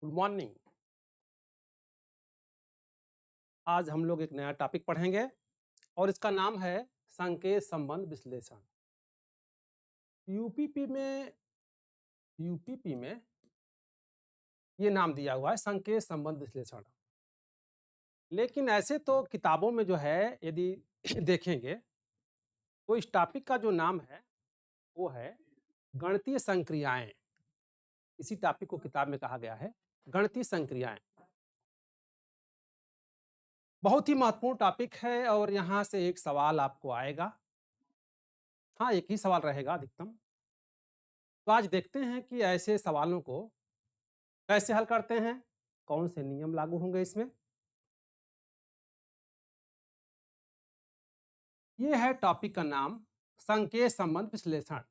Good morning. आज हम लोग एक नया टॉपिक पढ़ेंगे और इसका नाम है संकेत संबंध विश्लेषण। यूपीपी में यूपीपी में ये नाम दिया हुआ है संकेत संबंध विश्लेषण। लेकिन ऐसे तो किताबों में जो है यदि देखेंगे तो इस टॉपिक का जो नाम है वो है गणितीय संक्रियाएं। इसी टॉपिक को किताब में कहा गया है गणितीय संक्रियाएं। बहुत ही महत्वपूर्ण टॉपिक है और यहाँ से एक सवाल आपको आएगा। हाँ, एक ही सवाल रहेगा अधिकतम। तो आज देखते हैं कि ऐसे सवालों को कैसे हल करते हैं, कौन से नियम लागू होंगे इसमें। ये है टॉपिक का नाम संकेत संबंध विश्लेषण।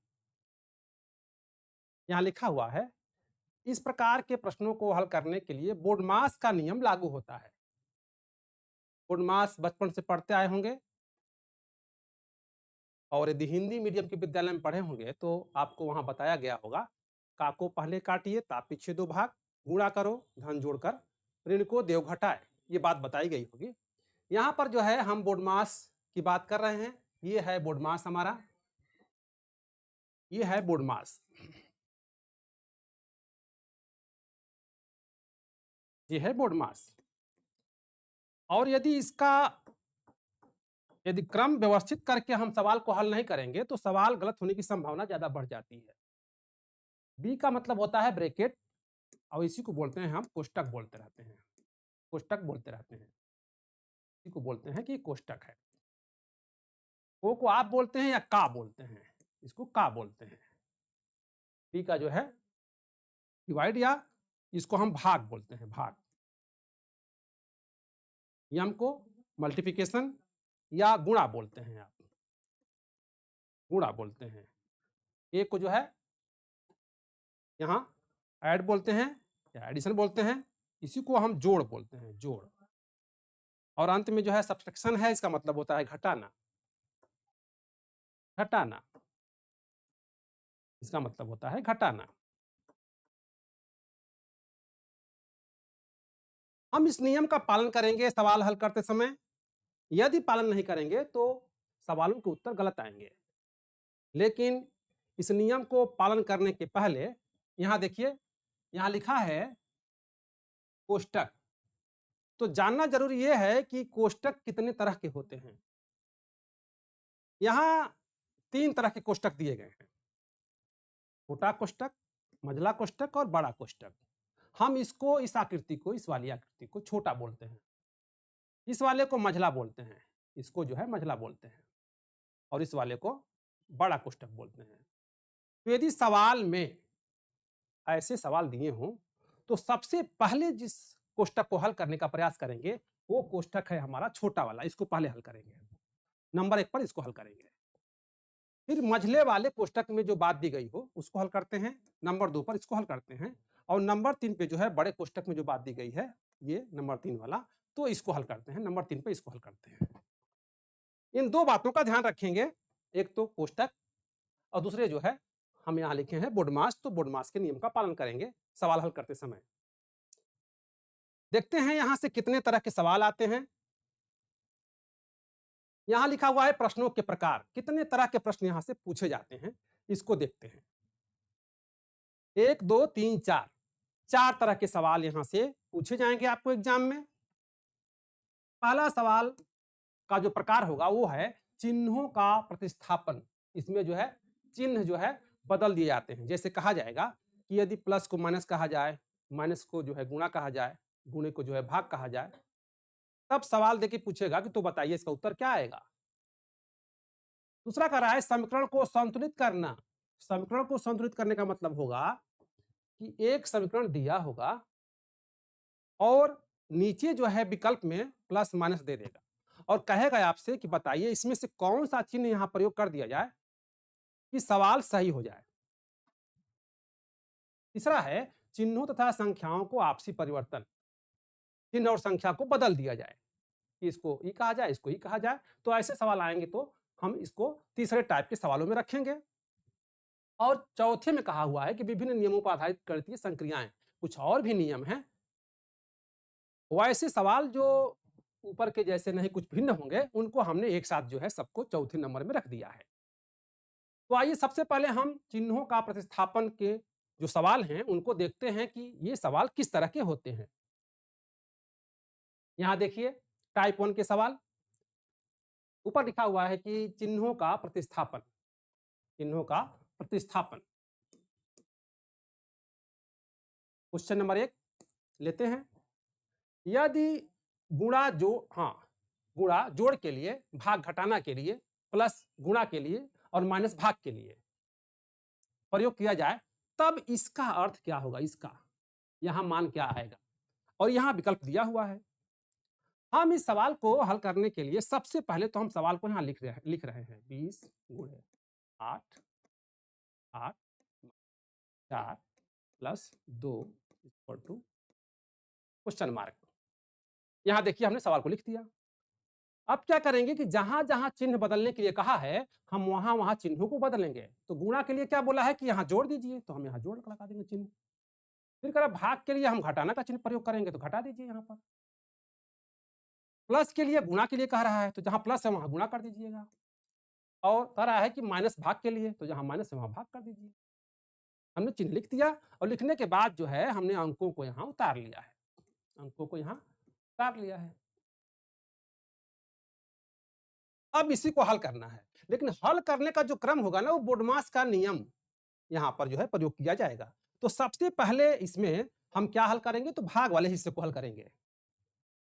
यहाँ लिखा हुआ है इस प्रकार के प्रश्नों को हल करने के लिए बोडमास का नियम लागू होता है। बोडमास बचपन से पढ़ते आए होंगे और यदि हिंदी मीडियम के विद्यालय में पढ़े होंगे तो आपको वहां बताया गया होगा का को पहले काटिए ता पीछे दो भाग, गुणा करो धन जोड़कर, ऋण को देव घटाए, ये बात बताई गई होगी। यहाँ पर जो है हम बोडमास की बात कर रहे हैं। ये है बोडमास हमारा, ये है बोडमास, ये है बोडमास। और यदि क्रम व्यवस्थित करके हम सवाल को हल नहीं करेंगे तो सवाल गलत होने की संभावना ज्यादा बढ़ जाती है। बी का मतलब होता है ब्रैकेट और इसी को बोलते हैं हम कोष्टक बोलते रहते हैं, कोष्टक बोलते रहते हैं, इसी को बोलते हैं कि कोष्टक है। को आप बोलते हैं या का बोलते हैं, इसको का बोलते हैं। बी का जो है डिवाइड या इसको हम भाग बोलते हैं, भाग। यम को मल्टीप्लिकेशन या गुणा बोलते हैं, आप गुणा बोलते हैं। ए को जो है यहाँ ऐड बोलते हैं या एडिशन बोलते हैं, इसी को हम जोड़ बोलते हैं, जोड़। और अंत में जो है सब्ट्रैक्शन है, इसका मतलब होता है घटाना, घटाना, इसका मतलब होता है घटाना। हम इस नियम का पालन करेंगे सवाल हल करते समय। यदि पालन नहीं करेंगे तो सवालों के उत्तर गलत आएंगे। लेकिन इस नियम को पालन करने के पहले यहां देखिए, यहां लिखा है कोष्टक। तो जानना जरूरी यह है कि कोष्टक कितने तरह के होते हैं। यहां 3 तरह के कोष्टक दिए गए हैं, छोटा कोष्टक, मझला कोष्टक और बड़ा कोष्टक। हम इसको इस आकृति को, इस वाली आकृति को छोटा बोलते हैं, इस वाले को मझला बोलते हैं, इसको जो है मझला बोलते हैं, और इस वाले को बड़ा कोष्टक बोलते हैं। तो यदि सवाल में ऐसे सवाल दिए हों तो सबसे पहले जिस कोष्टक को हल करने का प्रयास करेंगे वो कोष्टक है हमारा छोटा वाला, इसको पहले हल करेंगे, नंबर 1 पर इसको हल करेंगे। फिर मझले वाले कोष्टक में जो बात दी गई हो उसको हल करते हैं, नंबर 2 पर इसको हल करते हैं, और नंबर 3 पे जो है बड़े कोष्टक में जो बात दी गई है ये नंबर 3 वाला, तो इसको हल करते हैं, नंबर 3 पे इसको हल करते हैं। इन 2 बातों का ध्यान रखेंगे, एक तो कोष्टक और दूसरे जो है हम यहां लिखे हैं बोडमास, तो बोडमास के नियम का पालन करेंगे सवाल हल करते समय। देखते हैं यहां से कितने तरह के सवाल आते हैं। यहां लिखा हुआ है प्रश्नों के प्रकार, कितने तरह के प्रश्न यहां से पूछे जाते हैं इसको देखते हैं। 1 2 3 4, 4 तरह के सवाल यहां से पूछे जाएंगे आपको एग्जाम में। पहला सवाल का जो प्रकार होगा वो है चिन्हों का प्रतिस्थापन। इसमें जो है चिन्ह जो है बदल दिए जाते हैं। जैसे कहा जाएगा कि यदि प्लस को माइनस कहा जाए, माइनस को जो है गुणा कहा जाए, गुणे को जो है भाग कहा जाए, तब सवाल देके पूछेगा कि तो बताइए इसका उत्तर क्या आएगा। दूसरा कह रहा है समीकरण को संतुलित करना। समीकरण को संतुलित करने का मतलब होगा कि एक समीकरण दिया होगा और नीचे जो है विकल्प में प्लस माइनस दे देगा और कहेगा आपसे कि बताइए इसमें से कौन सा चिन्ह यहां प्रयोग कर दिया जाए कि सवाल सही हो जाए। तीसरा है चिन्हों तथा संख्याओं को आपसी परिवर्तन, चिन्ह और संख्या को बदल दिया जाए कि इसको ई कहा जाए, इसको ई कहा जाए। तो ऐसे सवाल आएंगे तो हम इसको तीसरे टाइप के सवालों में रखेंगे। और चौथे में कहा हुआ है कि विभिन्न नियमों पर आधारित गणितीय संक्रियाएं, कुछ और भी नियम हैं। वैसे सवाल जो ऊपर के जैसे नहीं कुछ भिन्न होंगे, उनको हमने एक साथ जो है सबको चौथे नंबर में रख दिया है। तो आइए सबसे पहले हम चिन्हों का प्रतिस्थापन के जो सवाल हैं, उनको देखते हैं कि ये सवाल किस तरह के होते हैं। यहाँ देखिए टाइप 1 के सवाल, ऊपर लिखा हुआ है कि चिन्हों का प्रतिस्थापन, चिन्हों का प्रतिस्थापन। क्वेश्चन नंबर 1 लेते हैं। यदि गुणा जोड़ के लिए, भाग घटाना के लिए, प्लस गुणा के लिए और माइनस भाग के लिए प्रयोग किया जाए, तब इसका अर्थ क्या होगा? इसका यहां मान क्या आएगा? और यहां विकल्प दिया हुआ है। हम इस सवाल को हल करने के लिए सबसे पहले तो हम सवाल को यहां लिख रहे हैं 20 गुणे 8 8 4 plus 2 equal to question mark. यहां देखिए हमने सवाल को लिख दिया। अब क्या करेंगे कि जहां-जहां चिन्ह बदलने के लिए कहा है, हम वहां-वहां चिन्हों को बदलेंगे। तो गुणा के लिए क्या बोला है कि यहां जोड़ दीजिए, तो हम यहां जोड़ लगा देंगे चिन्ह। फिर कह रहा भाग के लिए हम घटाना का चिन्ह प्रयोग करेंगे, तो घटा दीजिए यहां पर। प्लस के लिए गुणा के लिए कह रहा है, तो जहां प्लस है वहां गुणा कर दीजिएगा। और कह रहा है कि माइनस भाग के लिए, तो जहां माइनस है वहां भाग कर दीजिए। हमने चिन्ह लिख दिया और लिखने के बाद जो है हमने अंकों को यहां उतार लिया है। अंकों को यहां उतार लिया है। अब इसी को हल करना है, लेकिन हल करने का जो क्रम होगा ना, वो बोडमास का नियम यहाँ पर जो है प्रयोग किया जाएगा। तो सबसे पहले इसमें हम क्या हल करेंगे? तो भाग वाले हिस्से को हल करेंगे।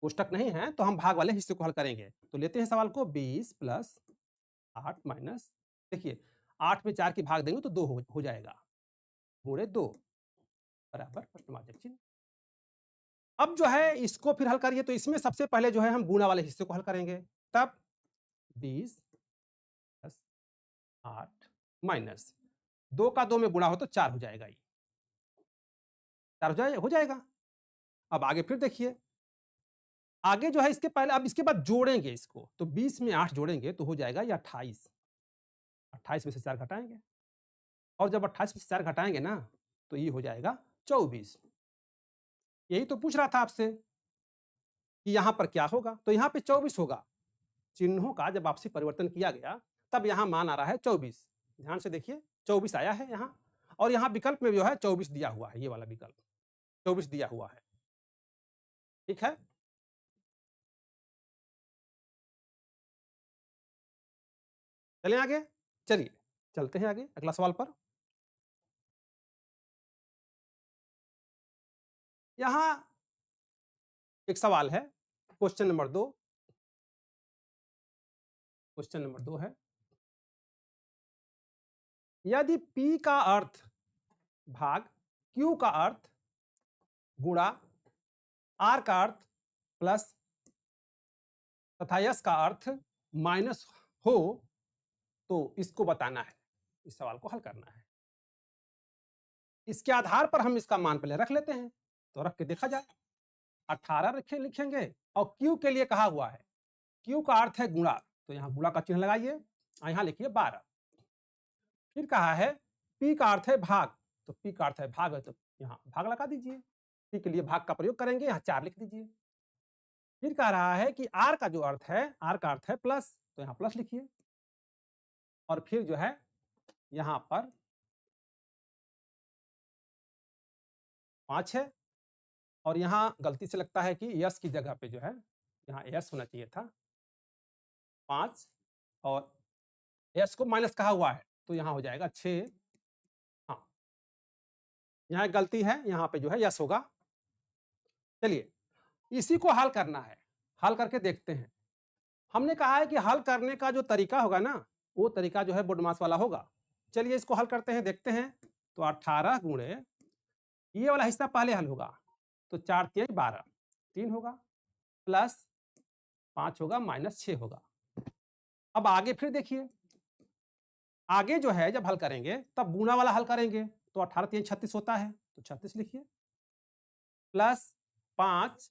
कोष्टक नहीं है तो हम भाग वाले हिस्से को हल करेंगे। तो लेते हैं सवाल को 20 प्लस 8 माइनस, देखिए 8 में 4 की भाग देंगे तो 2 हो जाएगा, गुणे 2 बराबर प्रश्नवाचक चिन्ह। अब जो है इसको फिर हल करिए, तो इसमें सबसे पहले जो है हम गुणा वाले हिस्से को हल करेंगे। तब 20 प्लस 8 माइनस 2 का 2 में गुणा हो तो 4 हो जाएगा ये। 4 हो जाएगा। अब आगे फिर देखिए, आगे जो है इसके पहले अब इसके बाद जोड़ेंगे इसको, तो 20 में 8 जोड़ेंगे तो हो जाएगा ये 28। 28 में से 4 घटाएँगे और जब 28 में से 4 घटाएँगे ना, तो ये हो जाएगा 24। यही तो पूछ रहा था आपसे कि यहाँ पर क्या होगा? तो यहाँ पे 24 होगा। चिन्हों का जब आपसी परिवर्तन किया गया, तब यहाँ मान आ रहा है 24। ध्यान से देखिए 24 आया है यहाँ, और यहाँ विकल्प में जो है 24 दिया हुआ है, ये वाला विकल्प 24 दिया हुआ है। ठीक है? चलें आगे? चलिए, चलते हैं आगे अगला सवाल पर। यहाँ एक सवाल है, क्वेश्चन नंबर 2। क्वेश्चन नंबर 2 है, यदि P का अर्थ भाग Q का अर्थ गुणा R का अर्थ प्लस तथा S का अर्थ माइनस हो, तो इसको बताना है। इस सवाल को हल करना है। इसके आधार पर हम इसका मान पहले रख लेते हैं, तो रख के देखा जाए। 18 लिखेंगे और Q के लिए कहा हुआ है, Q का अर्थ है गुणा, तो यहाँ गुणा का चिन्ह लगाइए और यहाँ लिखिए 12। फिर कहा है P का अर्थ है भाग, तो P का अर्थ है भाग है, तो यहाँ भाग लगा दीजिए। P के लिए भाग का प्रयोग करेंगे, यहाँ 4 लिख दीजिए। फिर कह रहा है कि R का जो अर्थ है, R का अर्थ है प्लस, तो यहाँ प्लस लिखिए। और फिर जो है यहाँ पर 5 है, और यहाँ गलती से लगता है कि यस की जगह पे जो है यहाँ एस होना चाहिए था, 5 और एस को माइनस कहा हुआ है, तो यहाँ हो जाएगा 6। हाँ, यहाँ एक गलती है, यहाँ पे जो है यस होगा। चलिए इसी को हल करना है, हल करके देखते हैं। हमने कहा है कि हल करने का जो तरीका होगा ना, वो तरीका जो है बोडमास वाला होगा। चलिए इसको हल करते हैं, देखते हैं। तो 18 गुणे ये वाला हिस्सा पहले हल होगा, तो 4 3 12, 3 होगा प्लस 5 होगा माइनस 6 होगा। अब आगे फिर देखिए, आगे जो है जब हल करेंगे तब गुणा वाला हल करेंगे, तो 18 3 36 होता है, तो 36 लिखिए प्लस 5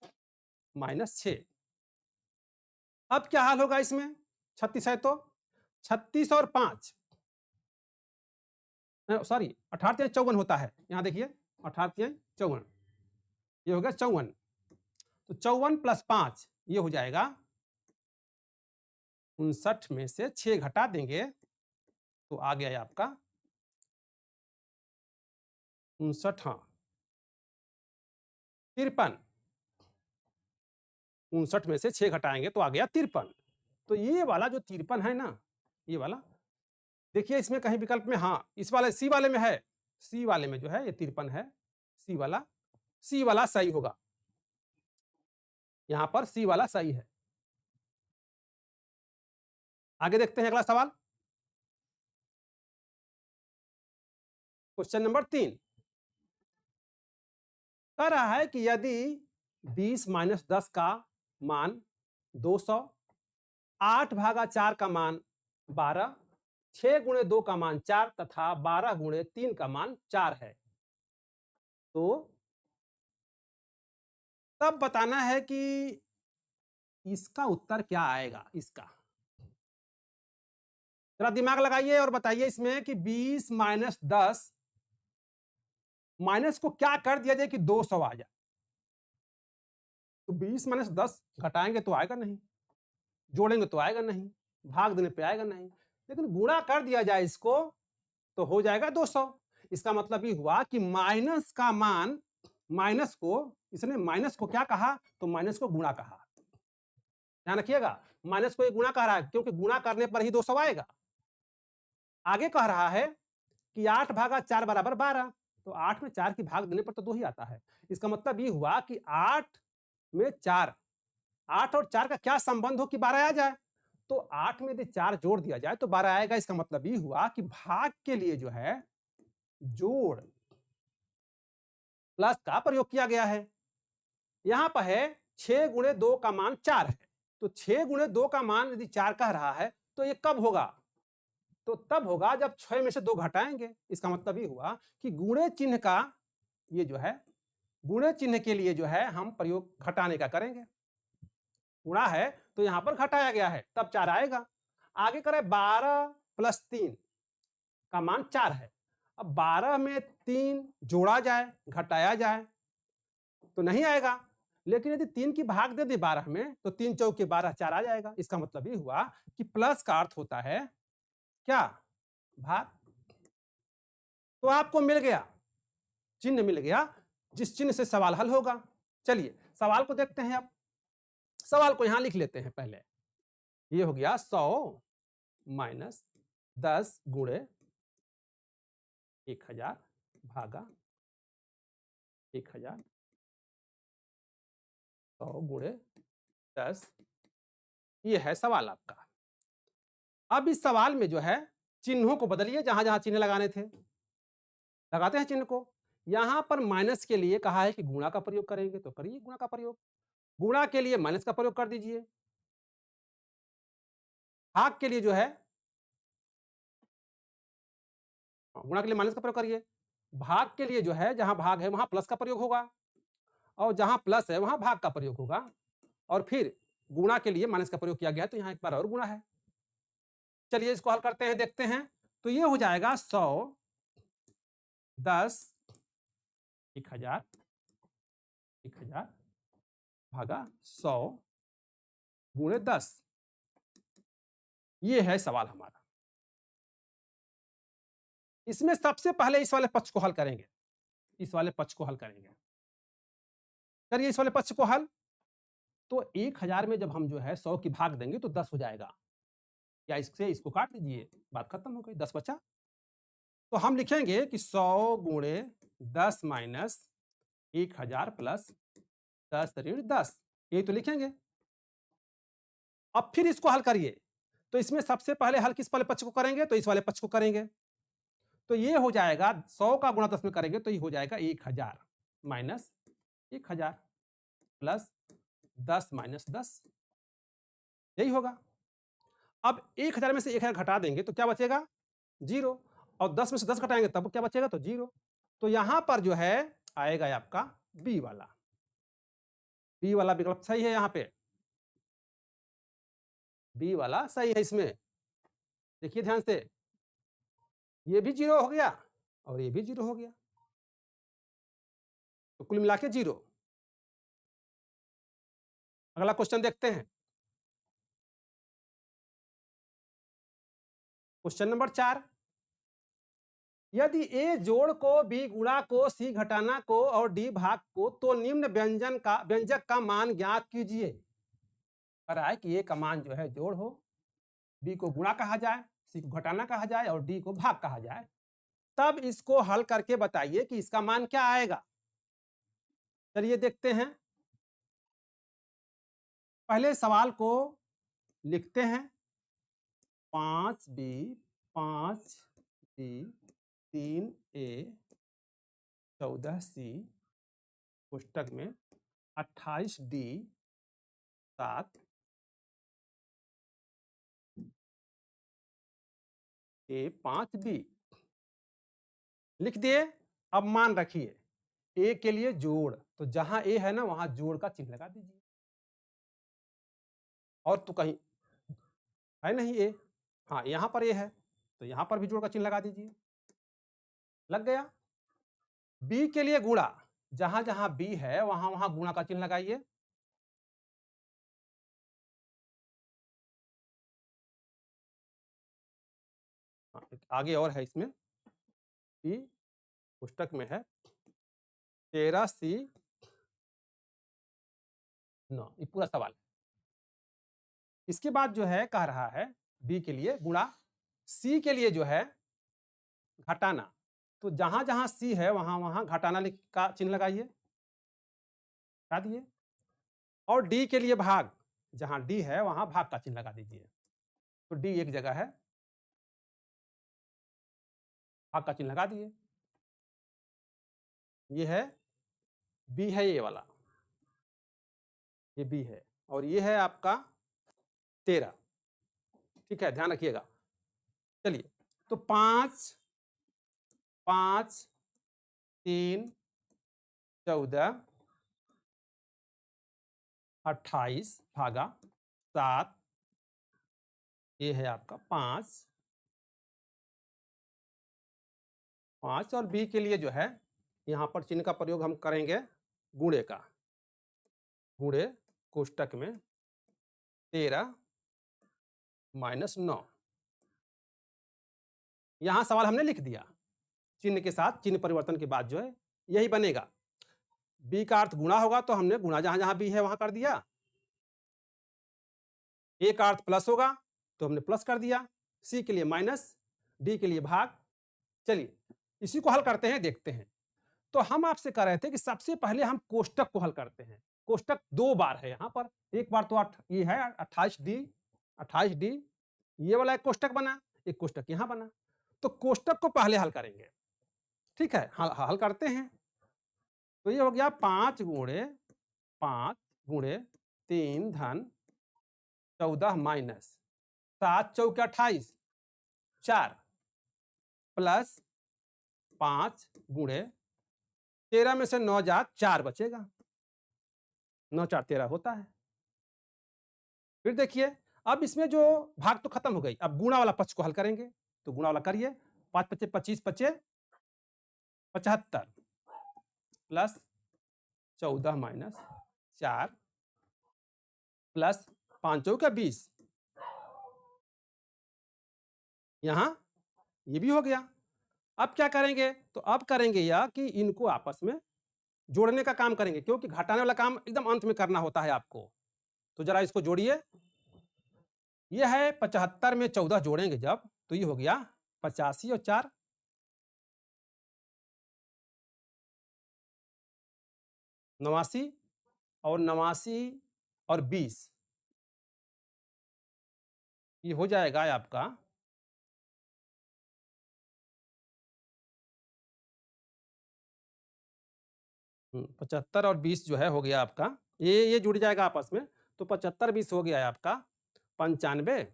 माइनस 6। अब क्या हाल होगा इसमें? 36 है तो 36 और 5 सॉरी 18 3 54 होता है, यहाँ देखिए 18 3 54, ये हो गया 54। तो 54 प्लस 5 ये हो जाएगा 59 में से 6 घटा देंगे तो आ गया आपका 59, हाँ 53। 59 में से 6 घटाएंगे तो आ गया 53। तो ये वाला जो 53 है ना, ये वाला देखिए इसमें कहीं विकल्प में, हाँ इस वाले सी वाले में है, सी वाले में जो है ये 53 है, सी वाला सही होगा, यहां पर सी वाला सही है। आगे देखते हैं अगला सवाल। क्वेश्चन नंबर 3 कह रहा है कि यदि 20 माइनस 10 का मान 200, 8 भागा 4 का मान 12, 6 गुणे 2 का मान 4 तथा 12 गुणे 3 का मान 4 है, तो तब बताना है कि इसका उत्तर क्या आएगा। इसका जरा दिमाग लगाइए और बताइए इसमें कि 20 माइनस 10 माइनस को क्या कर दिया जाए कि 200 आ जाए। तो 20 माइनस 10 घटाएंगे तो आएगा नहीं, जोड़ेंगे तो आएगा नहीं, भाग देने पे आएगा नहीं, लेकिन गुणा कर दिया जाए इसको तो हो जाएगा 200। इसका मतलब ये हुआ कि माइनस का मान, माइनस को इसने माइनस को क्या कहा, तो माइनस को गुणा कहा। ध्यान रखिएगा, माइनस को ये गुणा कह रहा है क्योंकि गुणा करने पर ही 200 आएगा। आगे कह रहा है कि 8 भागा 4 बराबर 12, तो 8 में 4 की भाग देने पर तो 2 ही आता है। इसका मतलब ये हुआ कि 8 में 4, 8 और 4 का क्या संबंध हो कि 12 आ जाए, तो 8 में यदि 4 जोड़ दिया जाए तो 12 आएगा। इसका मतलब ये हुआ कि भाग के लिए जो है जोड़ प्लस का प्रयोग किया गया है। यहां पर है 6 गुणे 2 का मान 4 है, तो 6 गुणे 2 का मान यदि 4 कह रहा है तो ये कब होगा, तो तब होगा जब 6 में से 2 घटाएंगे। इसका मतलब ये हुआ कि गुणे चिन्ह का ये जो है, गुणे चिन्ह के लिए जो है हम प्रयोग घटाने का करेंगे। गुणा है तो यहां पर घटाया गया है तब 4 आएगा। आगे करें 12 प्लस 3 का मान 4 है। अब 12 में 3 जोड़ा जाए, घटाया जाए तो नहीं आएगा, लेकिन यदि 3 की भाग दे दी 12 में तो 3 चौके 12, 4 आ जाएगा। इसका मतलब ये हुआ कि प्लस का अर्थ होता है क्या, भाग। तो आपको मिल गया, चिन्ह मिल गया, जिस चिन्ह से सवाल हल होगा। चलिए सवाल को देखते हैं। अब सवाल को यहां लिख लेते हैं पहले। ये हो गया 100 माइनस 10 गुणे 1000 भागा 1000, 100 गुणे 10, ये है सवाल आपका। अब इस सवाल में जो है चिन्हों को बदलिए, जहां जहां चिन्ह लगाने थे लगाते हैं चिन्ह को। यहां पर माइनस के लिए कहा है कि गुणा का प्रयोग करेंगे तो करिए गुणा का प्रयोग, गुणा के लिए माइनस का प्रयोग कर दीजिए, भाग के लिए जो है गुणा के लिए माइनस का प्रयोग करिए, भाग के लिए जो है जहां भाग है वहां प्लस का प्रयोग होगा, और जहां प्लस है वहां भाग का प्रयोग होगा, और फिर गुणा के लिए माइनस का प्रयोग किया गया है तो यहां एक बार और गुणा है। चलिए इसको हल करते हैं, देखते हैं। तो ये हो जाएगा 100 10 1000 1000 भागा 100 गुणे 10, ये है सवाल हमारा। इसमें सबसे पहले इस वाले पक्ष को हल करेंगे, इस वाले पक्ष को हल करेंगे। करिए इस वाले पक्ष को हल। तो 1000 में जब हम जो है 100 की भाग देंगे तो 10 हो जाएगा, या इससे इसको काट दीजिए, बात खत्म हो गई, 10 बचा। तो हम लिखेंगे कि 100 गुणे 10 माइनस 1000 प्लस 10 ऋण 10, यही तो लिखेंगे। अब फिर इसको हल करिए, तो इसमें सबसे पहले हल किस वाले पक्ष को करेंगे, तो इस वाले पक्ष को करेंगे। तो ये हो जाएगा 100 का गुणा 10 में करेंगे तो ये हो जाएगा 1000 माइनस 1000 प्लस 10 माइनस 10, यही होगा। अब 1000 में से 1000 घटा देंगे तो क्या बचेगा, 0, और 10 में से 10 घटाएंगे तब क्या बचेगा, तो 0। तो यहां पर जो है आएगा आपका बी वाला, बी वाला विकल्प सही है। यहां पे बी वाला सही है। इसमें देखिए ध्यान से, ये भी 0 हो गया और ये भी 0 हो गया, तो कुल मिला के 0। अगला क्वेश्चन देखते हैं। क्वेश्चन नंबर 4, यदि ए जोड़ को, बी गुणा को, सी घटाना को और डी भाग को, तो निम्न व्यंजक का मान ज्ञात कीजिए। कह रहा है कि ए का मान जो है जोड़ हो, बी को गुणा कहा जाए, सी को घटाना कहा जाए और डी को भाग कहा जाए, तब इसको हल करके बताइए कि इसका मान क्या आएगा। चलिए देखते हैं। पहले सवाल को लिखते हैं। 5b 5b 3a 14c पुस्तक में 28d 7 a 5b लिख दिए। अब मान रखिए ए के लिए जोड़, तो जहां ए है ना वहां जोड़ का चिन्ह लगा दीजिए। और तो कहीं है नहीं ए, हाँ यहां पर ए है तो यहां पर भी जोड़ का चिन्ह लगा दीजिए। लग गया। बी के लिए गुणा, जहां जहां बी है वहां वहां गुणा का चिन्ह लगाइए। आगे और है इसमें, बी पुस्तक में है 13c 9, ये पूरा सवाल है। इसके बाद जो है कह रहा है बी के लिए गुणा, सी के लिए जो है घटाना, तो जहां जहां सी है वहां वहां घटाना का चिन्ह लगाइए, हटा दिए। और डी के लिए भाग, जहां डी है वहां भाग का चिन्ह लगा दीजिए। तो डी एक जगह है, भाग का चिन्ह लगा दिए। ये है बी है ये वाला, ये बी है और ये है आपका 13। ठीक है, ध्यान रखिएगा। चलिए, तो 5 5 3 14 28 भागा 7, ये है आपका 5 5 और बी के लिए जो है यहां पर चिन्ह का प्रयोग हम करेंगे गुणे का, गुणे कोष्टक में 13 माइनस 9। यहां सवाल हमने लिख दिया, चिन्ह के साथ, चिन्ह परिवर्तन के बाद जो है यही बनेगा। बी का अर्थ गुणा होगा तो हमने गुणा जहां जहां बी है वहां कर दिया। ए का अर्थ प्लस होगा तो हमने प्लस कर दिया, सी के लिए माइनस, डी के लिए भाग। चलिए इसी को हल करते हैं, देखते हैं। तो हम आपसे कह रहे थे कि सबसे पहले हम कोष्टक को हल करते हैं। कोष्टक 2 बार है यहां पर, एक बार तो ये है 28d, ये वाला एक कोष्टक बना, एक कोष्टक यहां बना। तो कोष्टक को पहले हल करेंगे। ठीक है, हल करते हैं। तो ये हो गया 5 गुणे 5 गुणे 3 धन 14 माइनस 7 चौके 28 4 प्लस 5 गुणे 13 में से 9 जा 4 बचेगा, 9 4 13 होता है। फिर देखिए, अब इसमें जो भाग तो खत्म हो गई, अब गुणा वाला पक्ष को हल करेंगे। तो गुणा वाला करिए, 5 पचे 25 पचे 75 प्लस 14 माइनस 4 प्लस 5 चौके 20, यहां ये भी हो गया। अब क्या करेंगे, तो अब करेंगे यह कि इनको आपस में जोड़ने का काम करेंगे, क्योंकि घटाने वाला काम एकदम अंत में करना होता है आपको। तो जरा इसको जोड़िए, ये है 75 में 14 जोड़ेंगे जब, तो ये हो गया 85 और 4 89 और 89 और 20, ये हो जाएगा आपका 75 और 20 जो है हो गया आपका, ये जुड़ जाएगा आपस में। तो 75 20 हो गया है आपका 95,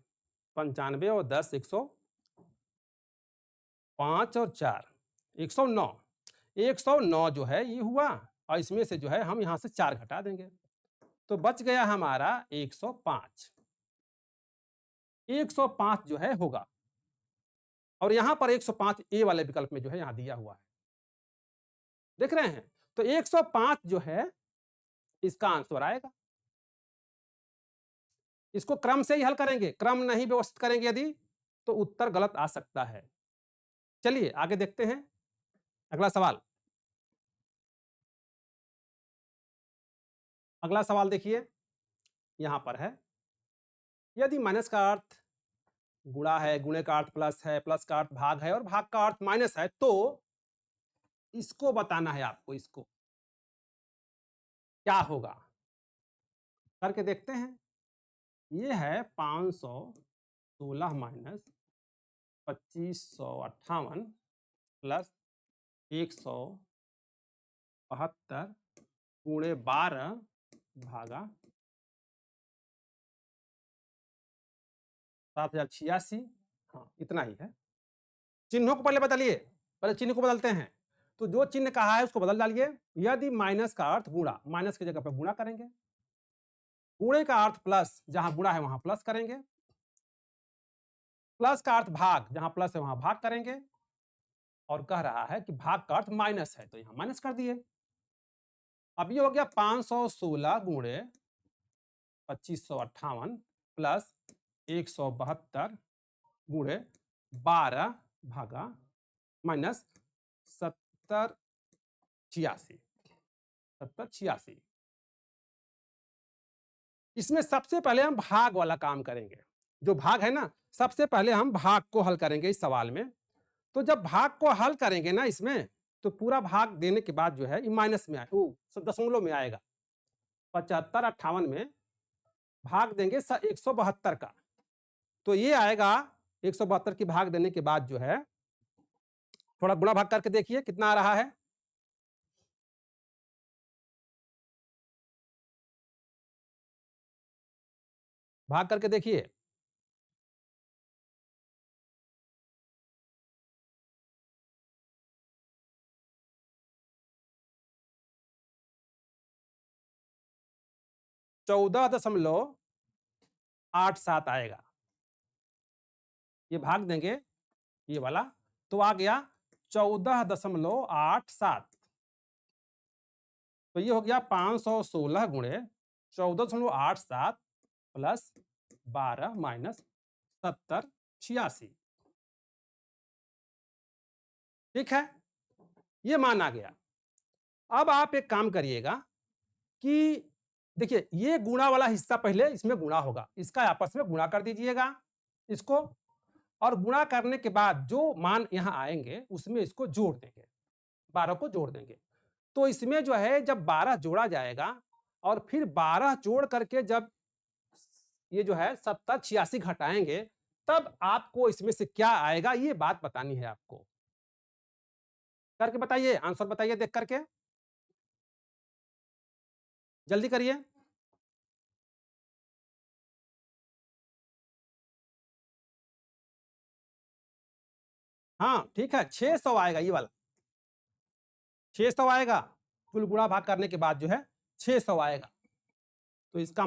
95 और 10 105 और 4 109, 109 जो है ये हुआ, और इसमें से जो है हम यहां से 4 घटा देंगे, तो बच गया हमारा 105। 105 जो है होगा, और यहां पर 105 ए वाले विकल्प में जो है यहां दिया हुआ है, देख रहे हैं। तो 105 जो है इसका आंसर आएगा। इसको क्रम से ही हल करेंगे, क्रम नहीं व्यवस्थित करेंगे यदि तो उत्तर गलत आ सकता है। चलिए आगे देखते हैं अगला सवाल। अगला सवाल देखिए यहां पर है, यदि माइनस का अर्थ गुणा है, गुणे का अर्थ प्लस है, प्लस का अर्थ भाग है और भाग का अर्थ माइनस है, तो इसको बताना है आपको, इसको क्या होगा करके देखते हैं। ये है 516 माइनस 2558 प्लस 172 गुणे 12 भागा 7086। हाँ इतना ही है। चिन्हों को पहले बदलिए, पहले चिन्ह को बदलते हैं। तो जो चिन्ह कहा है उसको बदल डालिए। यदि माइनस का अर्थ गुणा, माइनस की जगह पर गुणा करेंगे। गुणे का अर्थ प्लस, जहां गुणा है वहां प्लस करेंगे। प्लस का अर्थ भाग, जहां प्लस है वहां भाग करेंगे। और कह रहा है कि भाग का अर्थ माइनस है तो यहां माइनस कर दिए। अब ये हो गया 516 गुणे 2558 प्लस 172 गुणे 12 भागा माइनस 7086। इसमें सबसे पहले हम भाग वाला काम करेंगे। जो भाग है ना, सबसे पहले हम भाग को हल करेंगे इस सवाल में। तो जब भाग को हल करेंगे ना इसमें, तो पूरा भाग देने के बाद जो है ये माइनस में दशमलव में आएगा। 75 58 में भाग देंगे 172 का, तो ये आएगा 172 की भाग देने के बाद जो है, थोड़ा गुणा भाग करके देखिए कितना आ रहा है। भाग करके देखिए, चौदह 14.87 आएगा। ये भाग देंगे ये वाला, तो आ गया 14.87। तो ये हो गया 516 गुणे 14.87 प्लस 12 माइनस 7086। ठीक है, ये मान आ गया। अब आप एक काम करिएगा कि देखिए ये गुणा वाला हिस्सा पहले इसमें गुणा होगा, इसका आपस में गुणा कर दीजिएगा इसको, और गुणा करने के बाद जो मान यहां आएंगे उसमें इसको जोड़ देंगे, 12 को जोड़ देंगे। तो इसमें जो है जब 12 जोड़ा जाएगा और फिर 12 जोड़ करके जब ये जो है 7086 घटाएंगे, तब आपको इसमें से क्या आएगा ये बात बतानी है आपको। करके बताइए, आंसर बताइए देख करके, जल्दी करिए। हाँ ठीक है, 600 आएगा ये वाला, 600 आएगा। कुल गुणा भाग करने के बाद जो है 600 आएगा। तो इसका